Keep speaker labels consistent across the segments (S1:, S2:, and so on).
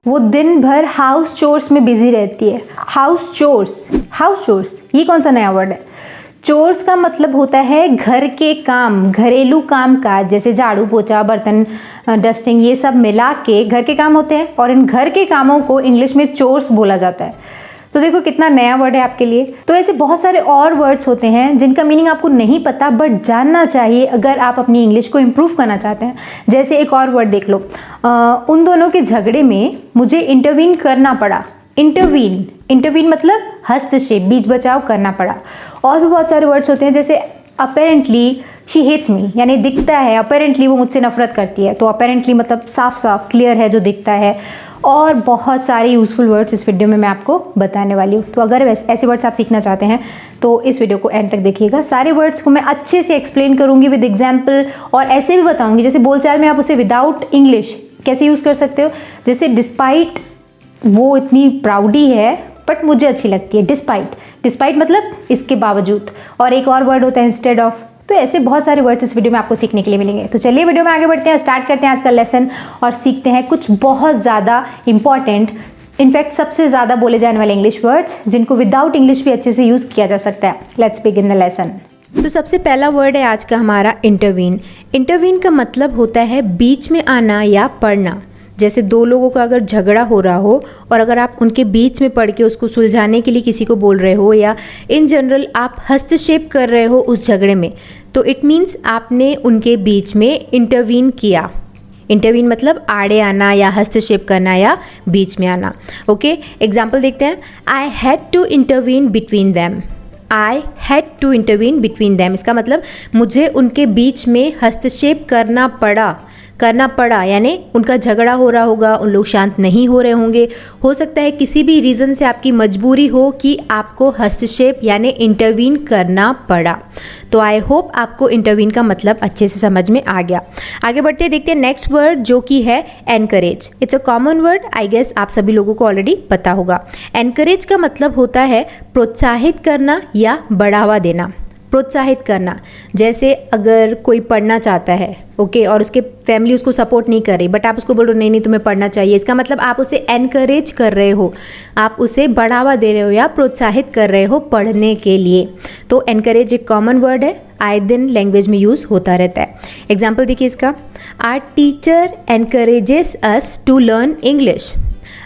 S1: वो दिन भर हाउस चोर्स में बिजी रहती है। हाउस चोर्स ये कौन सा नया वर्ड है? चोर्स का मतलब होता है घर के काम, घरेलू काम काज, जैसे झाड़ू पोछा, बर्तन डस्टिंग, ये सब मिला के घर के काम होते हैं और इन घर के कामों को इंग्लिश में चोर्स बोला जाता है। तो देखो कितना नया वर्ड है आपके लिए। तो ऐसे बहुत सारे और वर्ड्स होते हैं जिनका मीनिंग आपको नहीं पता बट जानना चाहिए अगर आप अपनी इंग्लिश को इम्प्रूव करना चाहते हैं। जैसे एक और वर्ड देख लो, उन दोनों के झगड़े में मुझे इंटरवीन करना पड़ा। इंटरवीन मतलब हस्तक्षेप, बीच बचाव करना पड़ा। और भी बहुत सारे वर्ड्स होते हैं जैसे अपेरेंटली शी हेट्स मी, यानी दिखता है अपेरेंटली वो मुझसे नफरत करती है, तो अपेरेंटली मतलब साफ साफ क्लियर है जो दिखता है। और बहुत सारे यूज़फुल वर्ड्स इस वीडियो में मैं आपको बताने वाली हूँ। तो अगर ऐसे वर्ड्स आप सीखना चाहते हैं तो इस वीडियो को एंड तक देखिएगा। सारे वर्ड्स को मैं अच्छे से एक्सप्लेन करूँगी विद एग्जाम्पल, और ऐसे भी बताऊँगी जैसे बोलचाल में आप उसे विदाउट इंग्लिश कैसे यूज़ कर सकते हो। जैसे डिस्पाइट, वो इतनी प्राउडी है बट मुझे अच्छी लगती है। डिस्पाइट मतलब इसके बावजूद। और एक और वर्ड होता है इंस्टेड ऑफ। तो ऐसे बहुत सारे वर्ड्स इस वीडियो में आपको सीखने के लिए मिलेंगे। तो चलिए वीडियो में आगे बढ़ते हैं, स्टार्ट करते हैं आज का लेसन और सीखते हैं कुछ बहुत ज़्यादा इंपॉर्टेंट, इनफैक्ट सबसे ज़्यादा बोले जाने वाले इंग्लिश वर्ड्स जिनको विदाउट इंग्लिश भी अच्छे से यूज़ किया जा सकता है। Let's begin the lesson.
S2: तो सबसे पहला वर्ड है आज का हमारा इंटरवीन। इंटरवीन का मतलब होता है बीच में आना या पड़ना। जैसे दो लोगों का अगर झगड़ा हो रहा हो और अगर आप उनके बीच में पड़ के उसको सुलझाने के लिए किसी को बोल रहे हो या इन जनरल आप हस्तक्षेप कर रहे हो उस झगड़े में, तो इट मीन्स आपने उनके बीच में इंटरवीन किया। इंटरवीन मतलब आड़े आना या हस्तक्षेप करना या बीच में आना। ओके, एग्जाम्पल देखते हैं। I had to intervene between them. I had to intervene between them, इसका मतलब मुझे उनके बीच में हस्तक्षेप करना पड़ा, यानी उनका झगड़ा हो रहा होगा, उन लोग शांत नहीं हो रहे होंगे, हो सकता है किसी भी रीज़न से आपकी मजबूरी हो कि आपको हस्तक्षेप यानी इंटरवीन करना पड़ा। तो आई होप आपको इंटरवीन का मतलब अच्छे से समझ में आ गया। आगे बढ़ते हैं, देखते हैं नेक्स्ट वर्ड जो कि है encourage. It's a common word, I guess आप सभी लोगों को ऑलरेडी पता होगा। एनकरेज का मतलब होता है प्रोत्साहित करना या बढ़ावा देना। प्रोत्साहित करना, जैसे अगर कोई पढ़ना चाहता है ओके और उसके फैमिली उसको सपोर्ट नहीं कर रही बट आप उसको बोल रहे हो नहीं तुम्हें पढ़ना चाहिए, इसका मतलब आप उसे एनकरेज कर रहे हो, आप उसे बढ़ावा दे रहे हो या प्रोत्साहित कर रहे हो पढ़ने के लिए। तो एनकरेज एक कॉमन वर्ड है, आए दिन लैंग्वेज में यूज़ होता रहता है। एग्जाम्पल देखिए इसका, our teacher encourages us to learn English.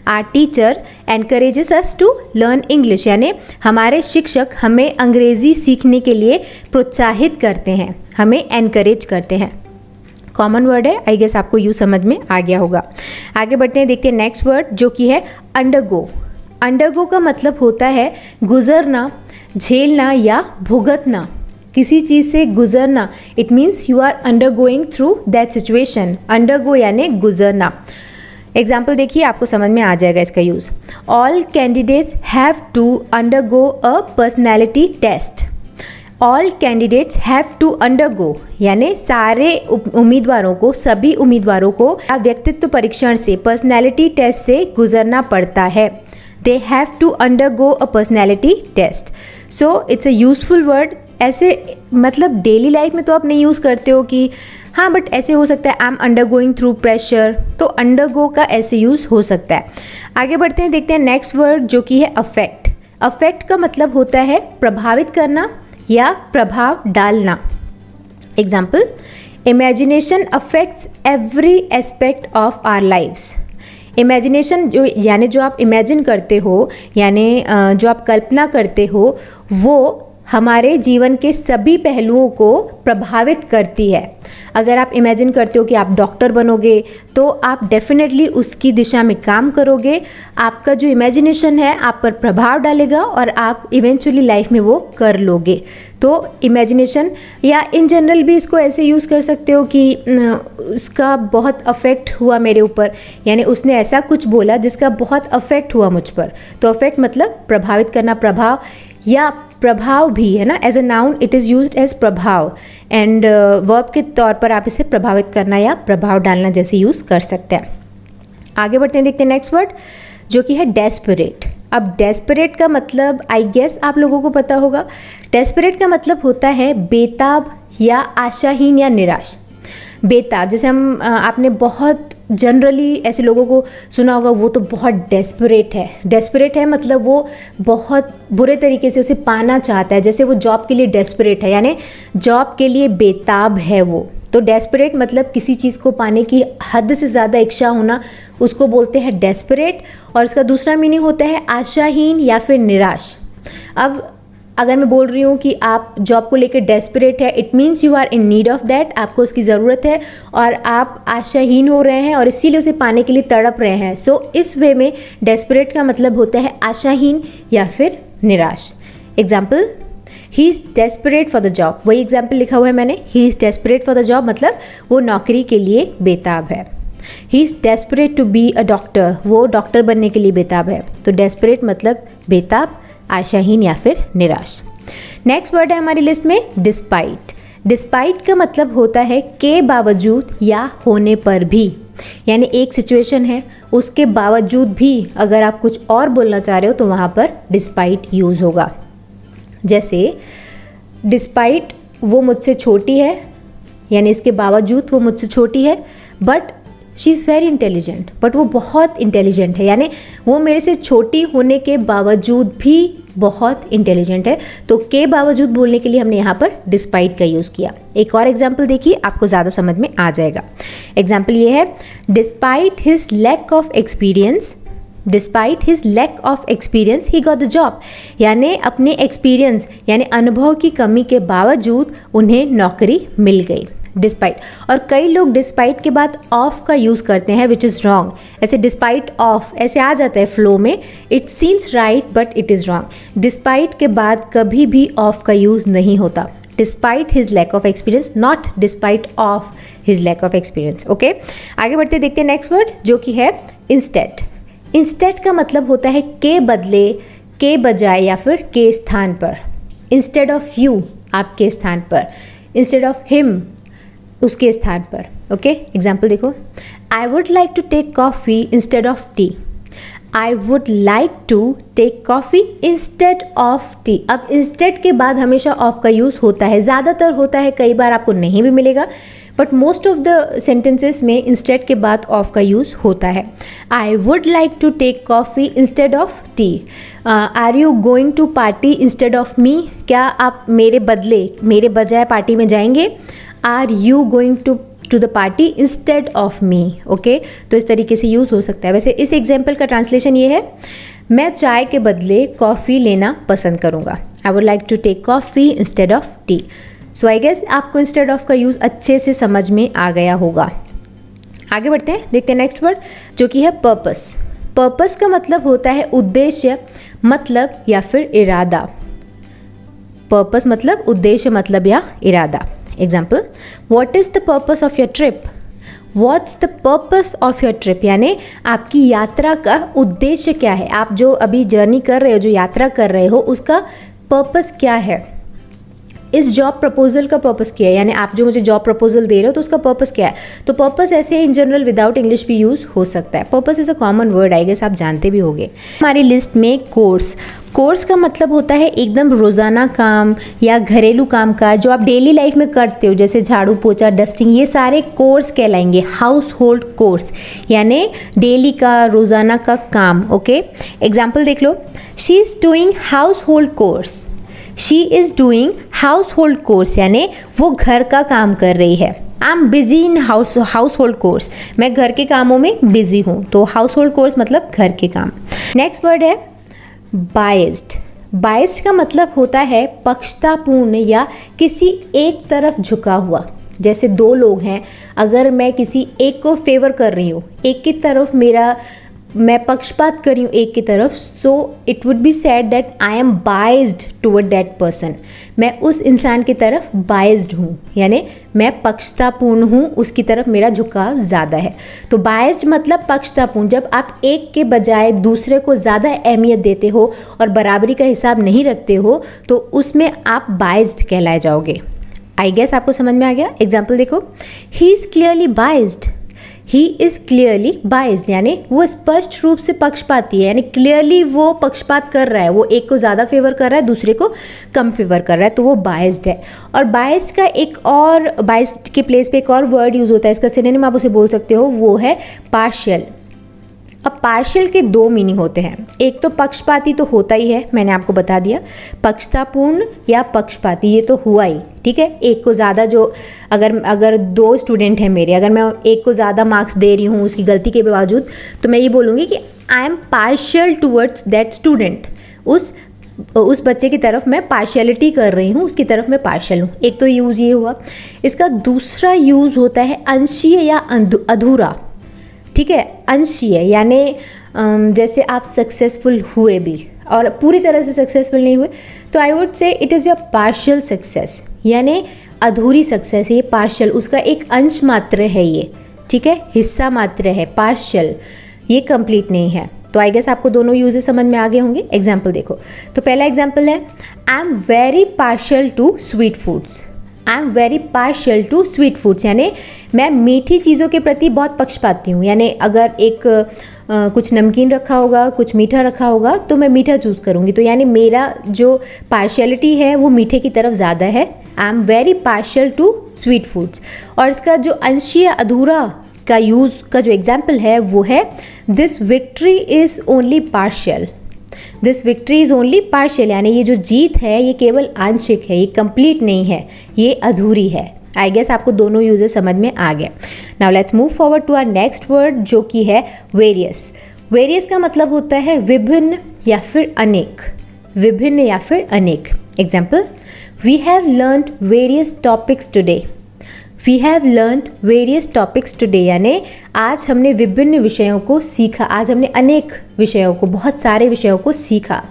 S2: Our teacher encourages us to learn English, यानी हमारे शिक्षक हमें अंग्रेज़ी सीखने के लिए प्रोत्साहित करते हैं, हमें एनकरेज करते हैं। कॉमन वर्ड है, आई गेस आपको यूँ समझ में आ गया होगा। आगे बढ़ते हैं, देखते हैं नेक्स्ट वर्ड जो कि है अंडरगो। अंडरगो का मतलब होता है गुजरना, झेलना या भुगतना, किसी चीज़ से गुजरना। It means you are undergoing through that situation. Undergo यानी गुजरना। एग्जाम्पल देखिए, आपको समझ में आ जाएगा इसका use. All candidates have to undergo a personality test. All candidates have to undergo यानी सारे उम्मीदवारों को, सभी उम्मीदवारों को व्यक्तित्व परीक्षण से, पर्सनैलिटी टेस्ट से गुजरना पड़ता है। They have to undergo a personality test. So it's a useful word. ऐसे मतलब डेली लाइफ में तो आप नहीं यूज़ करते हो कि हाँ, बट ऐसे हो सकता है I M undergoing through pressure, तो अंडरगो का ऐसे यूज़ हो सकता है। आगे बढ़ते हैं, देखते हैं नेक्स्ट वर्ड जो कि है अफेक्ट। अफेक्ट का मतलब होता है प्रभावित करना या प्रभाव डालना। Example, imagination affects every aspect of our lives. Imagination जो यानी जो आप इमेजिन करते हो, यानी जो आप कल्पना करते हो, वो हमारे जीवन के सभी पहलुओं को प्रभावित करती है। अगर आप इमेजिन करते हो कि आप डॉक्टर बनोगे तो आप डेफिनेटली उसकी दिशा में काम करोगे, आपका जो इमेजिनेशन है आप पर प्रभाव डालेगा और आप इवेंचुअली लाइफ में वो कर लोगे। तो इमेजिनेशन या इन जनरल भी इसको ऐसे यूज़ कर सकते हो कि उसका बहुत अफेक्ट हुआ मेरे ऊपर, यानी उसने ऐसा कुछ बोला जिसका बहुत अफेक्ट हुआ मुझ पर। तो अफेक्ट मतलब प्रभावित करना, प्रभाव या प्रभाव भी है ना, as a noun it is used as प्रभाव, एंड वर्ब के तौर पर आप इसे प्रभावित करना या प्रभाव डालना जैसे यूज़ कर सकते हैं। आगे बढ़ते हैं, देखते हैं नेक्स्ट वर्ड जो कि है डेस्परेट। अब डेस्परेट का मतलब आई गेस आप लोगों को पता होगा। डेस्परेट का मतलब होता है बेताब या आशाहीन या निराश। बेताब, जैसे हम आपने बहुत जनरली ऐसे लोगों को सुना होगा, वो तो बहुत डेस्परेट है। डेस्परेट है मतलब वो बहुत बुरे तरीके से उसे पाना चाहता है, जैसे वो जॉब के लिए डेस्परेट है, यानी जॉब के लिए बेताब है वो। तो डेस्परेट मतलब किसी चीज़ को पाने की हद से ज़्यादा इच्छा होना, उसको बोलते हैं डेस्परेट। और इसका दूसरा मीनिंग होता है आशाहीन या फिर निराश। अब अगर मैं बोल रही हूँ कि आप जॉब को लेकर डेस्परेट है, it means you are in need of that, आपको उसकी ज़रूरत है और आप आशाहीन हो रहे हैं और इसीलिए उसे पाने के लिए तड़प रहे हैं। सो इस वे में डेस्परेट का मतलब होता है आशाहीन या फिर निराश। Example, he is desperate for the job, वही एग्जाम्पल लिखा हुआ है मैंने, he is desperate for the job मतलब वो नौकरी के लिए बेताब है। He is desperate to be a doctor, वो डॉक्टर बनने के लिए बेताब है। तो डेस्परेट मतलब बेताब, आशाहीन या फिर निराश। नेक्स्ट वर्ड है हमारी लिस्ट में डिस्पाइट। डिस्पाइट का मतलब होता है के बावजूद या होने पर भी, यानी एक सिचुएशन है उसके बावजूद भी अगर आप कुछ और बोलना चाह रहे हो तो वहाँ पर डिस्पाइट यूज़ होगा। जैसे डिस्पाइट वो मुझसे छोटी है, यानी इसके बावजूद वो मुझसे छोटी है, but she is very intelligent, but वो बहुत इंटेलिजेंट है, यानी वो मेरे से छोटी होने के बावजूद भी बहुत इंटेलिजेंट है। तो के बावजूद बोलने के लिए हमने यहाँ पर डिस्पाइट का यूज़ किया। एक और एग्जाम्पल देखिए, आपको ज़्यादा समझ में आ जाएगा। एग्जाम्पल ये है, despite his lack of experience, despite his lack of experience he got the job, यानी अपने एक्सपीरियंस यानी अनुभव की कमी के बावजूद उन्हें नौकरी मिल गई। डिस्पाइट, और कई लोग डिस्पाइट के बाद ऑफ का यूज़ करते हैं विच इज़ रॉन्ग। ऐसे डिस्पाइट ऑफ ऐसे आ जाता है फ्लो में, it seems right but it is wrong. Despite के बाद कभी भी ऑफ का यूज़ नहीं होता। Despite his lack of experience, not despite of his lack of experience. Okay, आगे बढ़ते देखते हैं नेक्स्ट वर्ड जो कि है इंस्टेड। इंस्टेड का मतलब होता है के बदले, के बजाय या फिर के स्थान पर। इंस्टेड ऑफ यू आपके स्थान पर, इंस्टेड ऑफ हिम उसके स्थान पर। ओके, एग्जाम्पल देखो, I would like to take coffee instead of tea. I would like to take coffee instead of tea. अब इंस्टेड के बाद हमेशा ऑफ का यूज़ होता है, ज़्यादातर होता है, कई बार आपको नहीं भी मिलेगा, but most of the sentences में इंस्टेड के बाद ऑफ का यूज़ होता है। I would like to take coffee instead of tea. Are you going to party instead of me, क्या आप मेरे बदले, मेरे बजाय पार्टी में जाएंगे। Are you going to the party instead of me. Okay, तो इस तरीके से यूज़ हो सकता है। वैसे इस एग्जाम्पल का ट्रांसलेशन ये है, मैं चाय के बदले कॉफ़ी लेना पसंद करूँगा। I would like to take coffee instead of tea. So I guess आपको इंस्टेड ऑफ का यूज़ अच्छे से समझ में आ गया होगा। आगे बढ़ते हैं, देखते हैं नेक्स्ट वर्ड जो कि है पर्पस। पर्पस का मतलब होता है उद्देश्य, मतलब या फिर इरादा। पर्पस मतलब उद्देश्य, मतलब या इरादा। Example, what is the purpose of your trip. What's the purpose of your trip, यानी आपकी यात्रा का उद्देश्य क्या है। आप जो अभी जर्नी कर रहे हो, जो यात्रा कर रहे हो, उसका पर्पस क्या है। इस जॉब प्रपोजल का पर्पस क्या है, यानी आप जो मुझे जॉब प्रपोजल दे रहे हो तो उसका पर्पस क्या है। तो पर्पस ऐसे इन जनरल विदाउट इंग्लिश भी यूज़ हो सकता है। Purpose is a common word, I guess आप जानते भी होंगे। हमारी लिस्ट में कोर्स। कोर्स का मतलब होता है एकदम रोज़ाना काम या घरेलू काम का जो आप डेली लाइफ में करते हो, जैसे झाड़ू पोछा, डस्टिंग, ये सारे कोर्स कहलाएंगे। हाउस होल्ड कोर्स यानी डेली का, रोज़ाना का काम। ओके, एग्जाम्पल देख लो, she is doing household chores. She is doing household chores यानी वो घर का काम कर रही है। I am busy in household chores, मैं घर के कामों में बिजी हूँ। तो हाउस होल्ड कोर्स मतलब घर के काम। नेक्स्ट वर्ड है बायस्ड। बायस्ड का मतलब होता है पक्षतापूर्ण या किसी एक तरफ झुका हुआ। जैसे दो लोग हैं, अगर मैं किसी एक को फेवर कर रही हूँ, एक की तरफ मैं पक्षपात कर रही हूँ एक की तरफ, so it would be said that I am biased toward that person. मैं उस इंसान की तरफ बायस्ड हूँ, यानी मैं पक्षतापूर्ण हूँ, उसकी तरफ मेरा झुकाव ज़्यादा है। तो बायस्ड मतलब पक्षतापूर्ण, जब आप एक के बजाय दूसरे को ज़्यादा अहमियत देते हो और बराबरी का हिसाब नहीं रखते हो तो उसमें आप बायस्ड कहलाए जाओगे। आई गेस आपको समझ में आ गया। एग्जाम्पल देखो, he is clearly biased. He is clearly biased, यानी वो स्पष्ट रूप से पक्षपाती है, यानी क्लियरली वो पक्षपात कर रहा है, वो एक को ज़्यादा फेवर कर रहा है, दूसरे को कम फेवर कर रहा है, तो वो बाइज्ड है। और बाइज्ड का एक और, बाइज्ड के प्लेस पे एक और वर्ड यूज़ होता है, इसका सिनोनिम आप उसे बोल सकते हो, वो है पार्शियल। अब पार्शियल के दो मीनिंग होते हैं, एक तो पक्षपाती तो होता ही है, मैंने आपको बता दिया, पक्षतापूर्ण या पक्षपाती ये तो हुआ ही, ठीक है। एक को ज़्यादा, जो अगर दो स्टूडेंट हैं मेरे, अगर मैं एक को ज़्यादा मार्क्स दे रही हूँ उसकी गलती के बावजूद, तो मैं ये बोलूँगी कि I am partial towards that student, उस बच्चे की तरफ मैं पार्शियलिटी कर रही हूँ, उसकी तरफ मैं पार्शियल हूँ। एक तो यूज़ ये हुआ। इसका दूसरा यूज़ होता है अंशीय या अधूरा, ठीक है। अंशीय यानी जैसे आप सक्सेसफुल हुए भी और पूरी तरह से सक्सेसफुल नहीं हुए, तो आई वुड से it is your partial success, यानी अधूरी सक्सेस है ये, पार्शियल, उसका एक अंश मात्र है ये, ठीक है, हिस्सा मात्र है, पार्शियल, ये कंप्लीट नहीं है। तो आई गेस आपको दोनों यूजेस समझ में आ गए होंगे। एग्जाम्पल देखो, तो पहला एग्जाम्पल है I am very partial two sweet foods, I am very partial two sweet foods, यानी मैं मीठी चीज़ों के प्रति बहुत पक्षपाती हूँ, यानी अगर एक कुछ नमकीन रखा होगा, कुछ मीठा रखा होगा, तो मैं मीठा चूज़ करूँगी, तो यानी मेरा जो पार्शियलिटी है वो मीठे की तरफ ज़्यादा है। I am very partial two sweet foods. और इसका जो अंशीय अधूरा का यूज़ का जो एग्जाम्पल है वो है this victory is only partial, this victory is only partial, यानी ये जो जीत है ये केवल आंशिक है, ये कंप्लीट नहीं है, ये अधूरी है। आई गेस आपको दोनों यूजेस समझ में आ गया। Now let's move forward to our next word जो कि है वेरियस। वेरियस का मतलब होता है विभिन्न या फिर अनेक, विभिन्न या फिर अनेक। Example, we have learned various topics today, we have learned various topics today, यानी आज हमने विभिन्न विषयों को सीखा, आज हमने अनेक विषयों को, बहुत सारे विषयों को सीखा।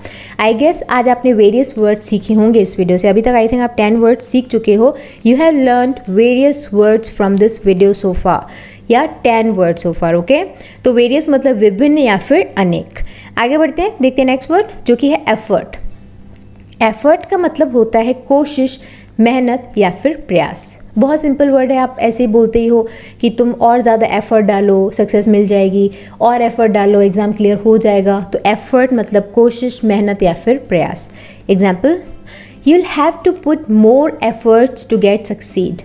S2: आई गेस आज आपने वेरियस वर्ड्स सीखे होंगे इस वीडियो से, अभी तक आई थिंक आप 10 वर्ड्स सीख चुके हो। You have learned various words from this video so far, या 10 वर्ड्स सो फार, ओके। तो वेरियस मतलब विभिन्न या फिर अनेक। आगे बढ़ते हैं, देखते हैं नेक्स्ट वर्ड जो कि है एफर्ट। एफर्ट का मतलब होता है कोशिश, मेहनत या फिर प्रयास। बहुत सिंपल वर्ड है, आप ऐसे ही बोलते ही हो कि तुम और ज़्यादा एफर्ट डालो सक्सेस मिल जाएगी, और एफर्ट डालो एग्ज़ाम क्लियर हो जाएगा। तो एफर्ट मतलब कोशिश, मेहनत या फिर प्रयास। Example, you will have to put more efforts to get succeed,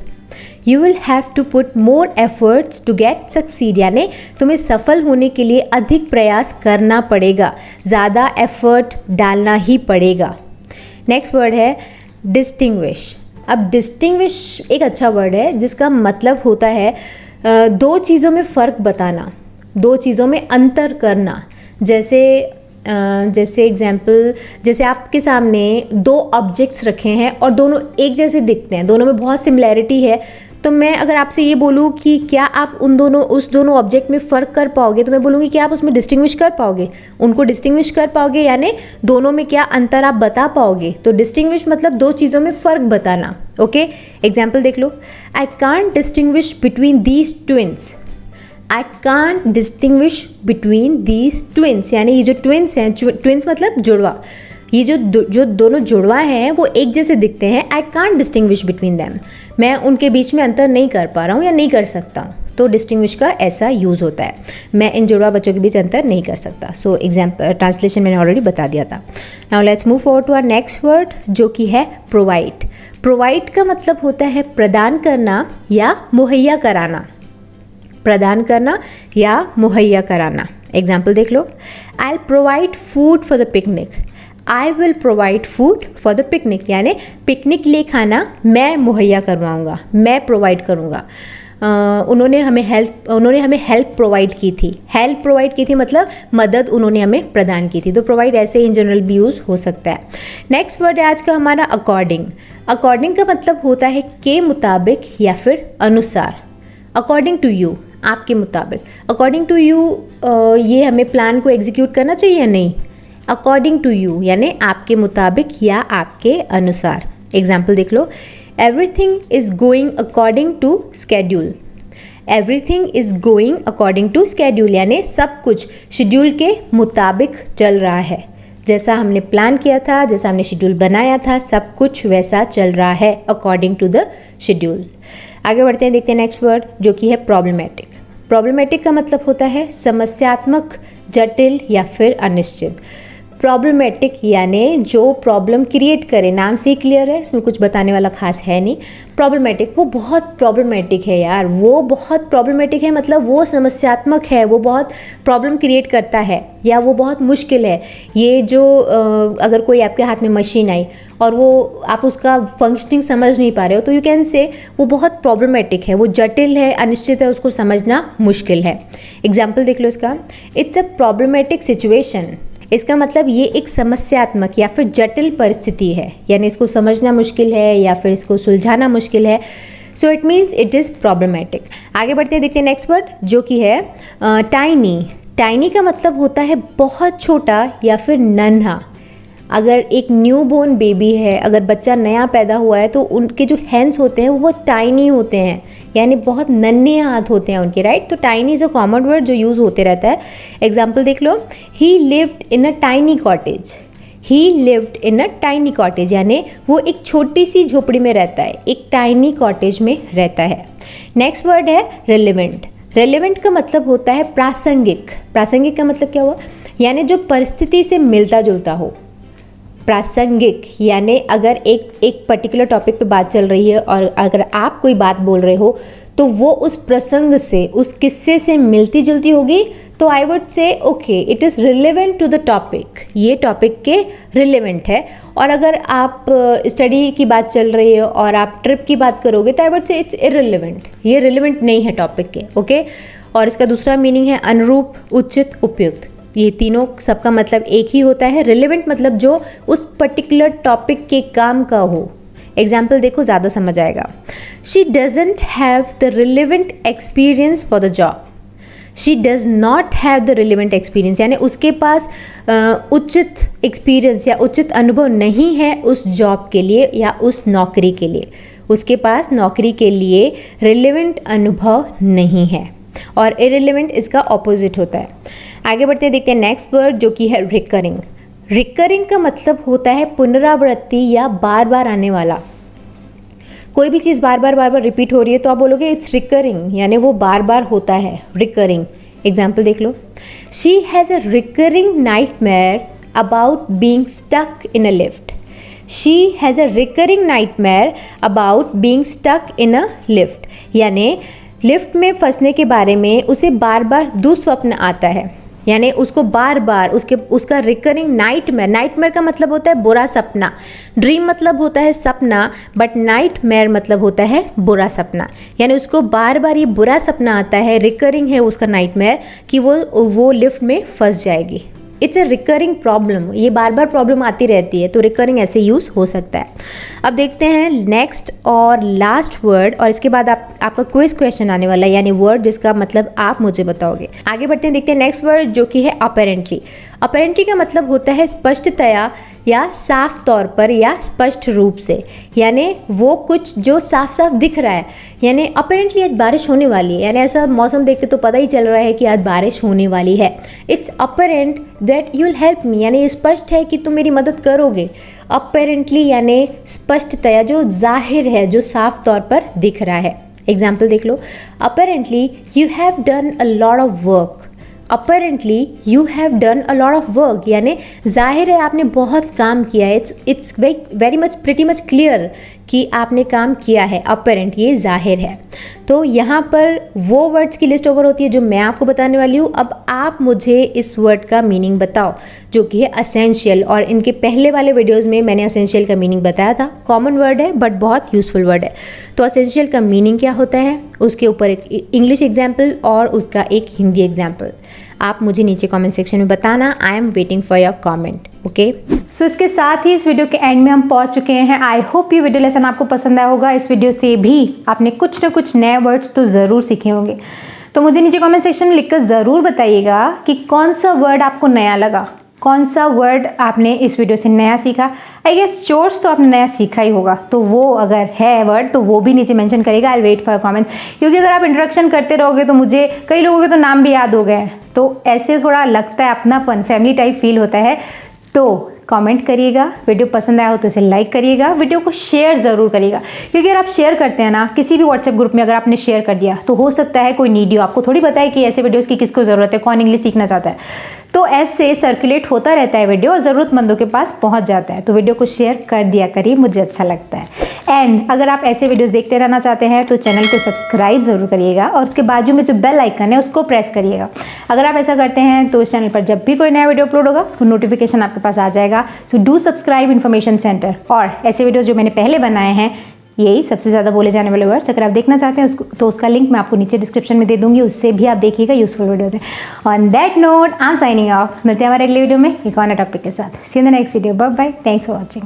S2: you will have to put more efforts to get succeed, यानी तुम्हें सफल होने के लिए अधिक प्रयास करना पड़ेगा, ज़्यादा एफर्ट डालना ही पड़ेगा। नेक्स्ट वर्ड है डिस्टिंग्विश। अब डिस्टिंग्विश एक अच्छा वर्ड है जिसका मतलब होता है दो चीज़ों में फ़र्क बताना, दो चीज़ों में अंतर करना। जैसे एग्जाम्पल, जैसे आपके सामने दो ऑब्जेक्ट्स रखे हैं और दोनों एक जैसे दिखते हैं, दोनों में बहुत सिमिलैरिटी है, तो मैं अगर आपसे ये बोलूँ कि क्या आप उस दोनों ऑब्जेक्ट में फ़र्क कर पाओगे, तो मैं बोलूँगी कि आप उसमें डिस्टिंग्विश कर पाओगे, उनको डिस्टिंग्विश कर पाओगे, यानी दोनों में क्या अंतर आप बता पाओगे। तो डिस्टिंग्विश मतलब दो चीज़ों में फ़र्क बताना, ओके। एग्जाम्पल देख लो, I can't distinguish between these twins, I can't distinguish between these twins, यानी ये जो ट्विंस हैं, ट्विंस मतलब जुड़वा, ये जो दोनों जुड़वा हैं वो एक जैसे दिखते हैं। आई कांट डिस्टिंग्विश बिटवीन दैम, मैं उनके बीच में अंतर नहीं कर पा रहा हूँ या नहीं कर सकता हूँ, तो डिस्टिंग्विश का ऐसा यूज़ होता है, मैं इन जुड़वा बच्चों के बीच अंतर नहीं कर सकता। सो एग्जाम्पल ट्रांसलेशन मैंने ऑलरेडी बता दिया था। Now let's move forward to our next word जो कि है प्रोवाइड। प्रोवाइड का मतलब होता है प्रदान करना या मुहैया कराना, प्रदान करना या मुहैया कराना। एग्जाम्पल देख लो, I will provide food for the picnic, I will provide food for the picnic, यानी पिकनिक के लिए खाना मैं मुहैया करवाऊँगा, मैं प्रोवाइड करूँगा। उन्होंने हमें हेल्प प्रोवाइड की थी, हेल्प प्रोवाइड की थी मतलब मदद उन्होंने हमें प्रदान की थी। तो प्रोवाइड ऐसे इन जनरल भी यूज़ हो सकता है। नेक्स्ट वर्ड है आज का हमारा अकॉर्डिंग। अकॉर्डिंग का मतलब होता है के मुताबिक या फिर अनुसार। अकॉर्डिंग टू यू, आपके मुताबिक। अकॉर्डिंग टू यू ये हमें प्लान को एग्जीक्यूट करना चाहिए या नहीं, अकॉर्डिंग टू यू यानी आपके मुताबिक या आपके अनुसार। एग्जाम्पल देख लो, everything is going according to schedule, everything is going according to schedule, यानी सब कुछ शेड्यूल के मुताबिक चल रहा है, जैसा हमने प्लान किया था, जैसा हमने शेड्यूल बनाया था, सब कुछ वैसा चल रहा है अकॉर्डिंग टू द शेड्यूल। आगे बढ़ते हैं, देखते हैं नेक्स्ट वर्ड जो कि है प्रॉब्लमेटिक। प्रॉब्लमेटिक का मतलब होता है समस्यात्मक, जटिल या फिर अनिश्चित। प्रॉब्लमेटिक यानी जो प्रॉब्लम क्रिएट करे, नाम से ही क्लियर है, इसमें कुछ बताने वाला खास है नहीं। प्रॉब्लमेटिक, वो बहुत प्रॉब्लमेटिक है यार, वो बहुत प्रॉब्लमेटिक है, मतलब वो समस्यात्मक है, वो बहुत प्रॉब्लम क्रिएट करता है या वो बहुत मुश्किल है। ये जो अगर कोई आपके हाथ में मशीन आई और वो आप उसका फंक्शनिंग समझ नहीं पा रहे हो तो यू कैन से वो बहुत प्रॉब्लमेटिक है, वो जटिल है, अनिश्चित है, उसको समझना मुश्किल है। एग्जाम्पल देख लो इसका, इट्स अ प्रॉब्लमेटिक सिचुएशन। इसका मतलब ये एक समस्यात्मक या फिर जटिल परिस्थिति है, यानी इसको समझना मुश्किल है या फिर इसको सुलझाना मुश्किल है। So it means it is problematic. आगे बढ़ते हैं, देखते हैं नेक्स्ट वर्ड जो कि है टाइनी। टाइनी का मतलब होता है बहुत छोटा या फिर नन्हा। अगर एक न्यू बोर्न बेबी है, अगर बच्चा नया पैदा हुआ है तो उनके जो हैंड्स होते हैं वो बहुत टाइनी होते हैं, यानी बहुत नन्हे हाथ होते हैं उनके, राइट। तो tiny is a common word जो यूज़ होते रहता है। एग्जाम्पल देख लो, he lived in a tiny cottage. He lived in a tiny cottage यानी वो एक छोटी सी झोपड़ी में रहता है, एक टाइनी कॉटेज में रहता है। नेक्स्ट वर्ड है रेलेवेंट। रेलेवेंट का मतलब होता है प्रासंगिक। प्रासंगिक का मतलब क्या हुआ, यानी जो परिस्थिति से मिलता जुलता हो। प्रासंगिक यानी अगर एक पर्टिकुलर टॉपिक पे बात चल रही है और अगर आप कोई बात बोल रहे हो तो वो उस प्रसंग से, उस किस्से से मिलती जुलती होगी, तो I would say okay it is relevant to the topic, ये टॉपिक के रिलेवेंट है। और अगर आप स्टडी की बात चल रही है और आप ट्रिप की बात करोगे तो आई वुड से इट्स इररिलेवेंट, ये रिलेवेंट नहीं है टॉपिक के, ओके। और इसका दूसरा मीनिंग है अनुरूप, उचित, उपयुक्त। ये तीनों सबका मतलब एक ही होता है। रिलेवेंट मतलब जो उस पर्टिकुलर टॉपिक के काम का हो। एग्जाम्पल देखो, ज़्यादा समझ आएगा। She doesn't have the relevant experience for the job. She does not have the relevant experience यानी उसके पास उचित एक्सपीरियंस या उचित अनुभव नहीं है उस जॉब के लिए या उस नौकरी के लिए। उसके पास नौकरी के लिए रिलेवेंट अनुभव नहीं है। और इररिलेवेंट इसका ऑपोजिट होता है। आगे बढ़ते हैं, देखते हैं नेक्स्ट वर्ड जो कि है रिकरिंग। रिकरिंग का मतलब होता है पुनरावृत्ति या बार बार आने वाला। कोई भी चीज़ बार बार रिपीट हो रही है तो आप बोलोगे इट्स रिकरिंग, यानी वो बार बार होता है, रिकरिंग। एग्जाम्पल देख लो, she has a recurring nightmare about being stuck in a lift. She has a recurring nightmare about being stuck in a lift यानी लिफ्ट में फंसने के बारे में उसे बार बार दुस्वप्न आता है, यानी उसको बार बार उसका रिकरिंग नाइटमेयर। नाइटमेयर का मतलब होता है बुरा सपना। ड्रीम मतलब होता है सपना, बट नाइटमेयर मतलब होता है बुरा सपना, यानी उसको बार बार ये बुरा सपना आता है, रिकरिंग है उसका नाइटमेयर कि वो लिफ्ट में फंस जाएगी। इट्स अ रिकरिंग प्रॉब्लम, ये बार बार प्रॉब्लम आती रहती है, तो रिकरिंग ऐसे यूज़ हो सकता है। अब देखते हैं नेक्स्ट और लास्ट वर्ड, और इसके बाद आपका क्विज क्वेश्चन आने वाला है, यानी वर्ड जिसका मतलब आप मुझे बताओगे। आगे बढ़ते हैं, देखते हैं नेक्स्ट वर्ड जो कि है अपेरेंटली। अपेरेंटली का मतलब होता है स्पष्टतया या साफ तौर पर या स्पष्ट रूप से, यानी वो कुछ जो साफ साफ दिख रहा है। यानी अपेरेंटली आज बारिश होने वाली है, यानी ऐसा मौसम देख के तो पता ही चल रहा है कि आज बारिश होने वाली है। It's apparent that you will help me, यानी स्पष्ट है कि तुम मेरी मदद करोगे। अपेरेंटली यानी स्पष्टतया, जो जाहिर है, जो साफ तौर पर दिख रहा है। एग्जाम्पल देख लो, apparently you have done a lot of work. Apparently you have done a lot of work यानी जाहिर है आपने बहुत काम किया है। It's very much pretty much clear कि आपने काम किया है। अपेरेंट ये जाहिर है। तो यहाँ पर वो वर्ड्स की लिस्ट ओवर होती है जो मैं आपको बताने वाली हूँ। अब आप मुझे इस वर्ड का मीनिंग बताओ जो कि है असेंशियल, और इनके पहले वाले वीडियोज़ में मैंने असेंशियल का मीनिंग बताया था। कॉमन वर्ड है बट बहुत यूज़फुल वर्ड है। तो असेंशियल का मीनिंग क्या होता है, उसके ऊपर एक इंग्लिश एग्जाम्पल और उसका एक हिंदी एग्जाम्पल आप मुझे नीचे कमेंट सेक्शन में बताना। I am waiting for your comment, okay.
S1: So इसके साथ ही इस वीडियो के एंड में हम पहुंच चुके हैं। आई होप ये वीडियो लेसन आपको पसंद आया होगा। इस वीडियो से भी आपने कुछ ना कुछ नए वर्ड्स तो ज़रूर सीखे होंगे। तो मुझे नीचे कमेंट सेक्शन में लिखकर ज़रूर बताइएगा कि कौन सा वर्ड आपको नया लगा, कौन सा वर्ड आपने इस वीडियो से नया सीखा। आई गेस चोर्स तो आपने नया सीखा ही होगा, तो वो अगर है वर्ड तो वो भी नीचे मेंशन करेगा। आई वेट फॉर कमेंट, क्योंकि अगर आप इंट्रोडक्शन करते रहोगे तो मुझे कई लोगों के तो नाम भी याद हो गए हैं, तो ऐसे थोड़ा लगता है अपनापन, फैमिली टाइप फील होता है। तो कमेंट करिएगा, वीडियो पसंद आया हो तो इसे लाइक करिएगा, वीडियो को शेयर ज़रूर करिएगा, क्योंकि अगर आप शेयर करते हैं ना किसी भी व्हाट्सएप ग्रुप में, अगर आपने शेयर कर दिया तो हो सकता है कोई नीडी हो, आपको थोड़ी पता है कि ऐसे वीडियोस की किसको ज़रूरत है, कौन इंग्लिश सीखना चाहता है, तो ऐसे सर्कुलेट होता रहता है वीडियो और ज़रूरतमंदों के पास पहुंच जाता है। तो वीडियो को शेयर कर दिया करिए, मुझे अच्छा लगता है। एंड अगर आप ऐसे वीडियोस देखते रहना चाहते हैं तो चैनल को सब्सक्राइब ज़रूर करिएगा और उसके बाजू में जो बेल आइकन है उसको प्रेस करिएगा। अगर आप ऐसा करते हैं तो इस चैनल पर जब भी कोई नया वीडियो अपलोड होगा उसको नोटिफिकेशन आपके पास आ जाएगा। So do subscribe information centre. और ऐसे वीडियोज़ जो मैंने पहले बनाए हैं, यही सबसे ज़्यादा बोले जाने वाले वर्ड्स, अगर आप देखना चाहते हैं उसको तो उसका लिंक मैं आपको नीचे डिस्क्रिप्शन में दे दूंगी, उससे भी आप देखिएगा, यूजफुल वीडियोस हैं। On that note I am signing off. मिलते हैं हमारे अगले वीडियो में एक और नए टॉपिक के साथ। See you in the next video. Bye bye, thanks for watching.